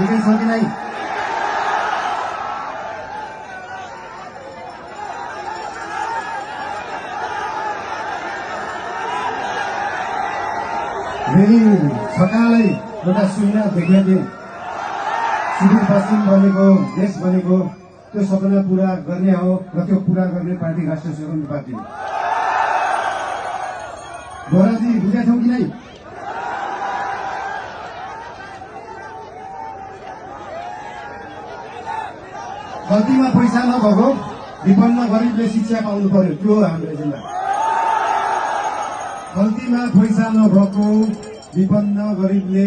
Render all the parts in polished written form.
ठिकै छ कि नै? फेरि सकालै एउटा सुविधा देखाइदिए सुदूरपश्चिम बनेको देश बनेको त्यो सपना पूरा गर्ने हो र त्यो पूरा गर्ने पार्टी राष्ट्रिय स्वतन्त्र पार्टी हो। बोराजी बुझेछौ कि नै? गल्तीमा पैसा नभएको विपन्न गरिबले शिक्षा पाउनु पर्यो, त्यो हो हाम्रो एजेन्डा। गल्तीमा पैसा नभएको विपन्न गरिबले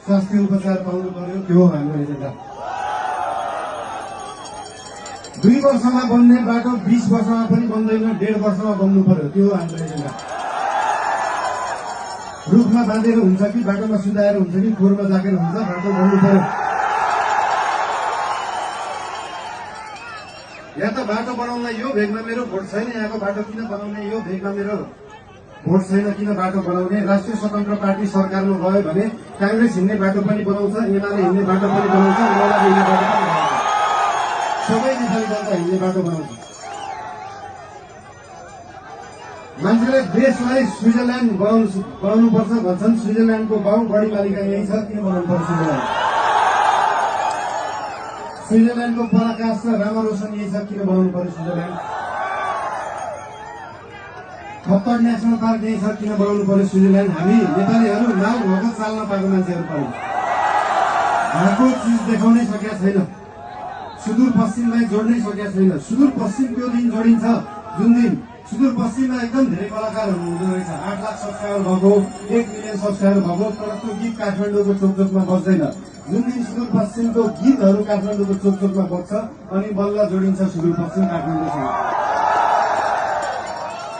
स्वास्थ्य उपचार पाउनु पर्यो, त्यो हो हाम्रो एजेन्डा। 2 वर्षमा बन्ने बाटो 20 वर्षमा पनि बन्दैन, 1.5 वर्षमा बन्नु पर्यो, त्यो हो हाम्रो एजेन्डा। रुखमा बाँधेर हुन्छ कि बाटोमा सुधाएर हुन्छ कि खोरमा जाकेर हुन्छ, बाटो बन्नु पर्यो। या त बाटो बनाउनलाई यो भेगमा मेरो भोट छैन, यहाँको बाटो किन बनाउने, यो भेगमा मेरो भोट छैन किन बाटो बनाउने। राष्ट्रिय स्वतन्त्र पार्टी सरकारमा गयो भने कांग्रेस हिँड्ने बाटो पनि बनाउँछ, एमाले हिँड्ने बाटो पनि बनाउँछ, माओवादी हिँड्ने बाटो पनि बनाउँछ, सबै नेपाली जनता हिँड्ने बाटो बनाउँछ। मान्छेले देशलाई स्विजरल्याण्ड बनाउनुपर्छ भन्छन्, स्विजरल्याण्डको बाउ बढी मालिका यही छ, किन बनाउनु पर्छ स्विजरल्याण्ड? स्विजरल्याण्डको पराकाष्ठ रामा रोशन यही छ, किन बनाउनु पर्यो स्विजरल्याण्ड? खप्पर नेसनल पार्क यही छ, किन बनाउनु पर्यो स्विजरल्याण्ड? हामी नेपालीहरू नाउ भएको चाल्न पाएको मान्छेहरू पर्यो, भएको चिज देखाउनै सकेका छैन, सुदूरपश्चिमलाई जोड्नै सकेका छैन। सुदूरपश्चिम त्यो दिन जोडिन्छ जुन दिन सुदूरपश्चिममा एकदम धेरै कलाकारहरू हुँदो रहेछ, 8 लाख सब्सक्राइबर भएको, 1 मिलियन सब्सक्राइबर भएको, तर त्यो गीत काठमाडौँको चोकचोकमा बज्दैन। जुन दिन सुदूरपश्चिमको गीतहरू काठमाडौँको चोकचोकमा बज्छ अनि बल्ल जोडिन्छ सुदूरपश्चिम काठमाडौँसँग।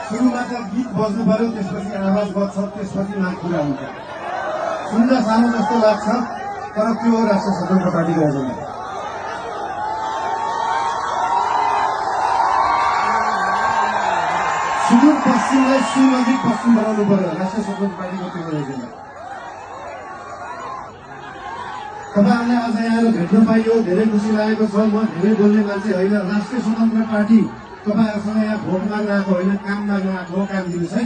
सुरुमा त गीत बज्नु पर्यो, त्यसपछि आवाज बज्छ, त्यसपछि नाक पुरा हुन्छ। सुन्न सानो जस्तो लाग्छ, तर त्यो हो राष्ट्रिय स्वतन्त्र पार्टीको एजेन्डा। सुदूरपश्चिमलाई सुनजिक पश्चिम बनाउनु पर्यो, राष्ट्रिय स्वतन्त्र पार्टीको त्यो एजेन्डा। तपाईँहरूलाई आज यहाँ भेट्न पाइयो, धेरै खुसी लागेको छ। म धेरै बोल्ने मान्छे होइन, राष्ट्रिय स्वतन्त्र पार्टी तपाईँहरूसँग यहाँ भोट माग्न आएको होइन, काम माग्न आएको हो, काम दिनुहोस् है।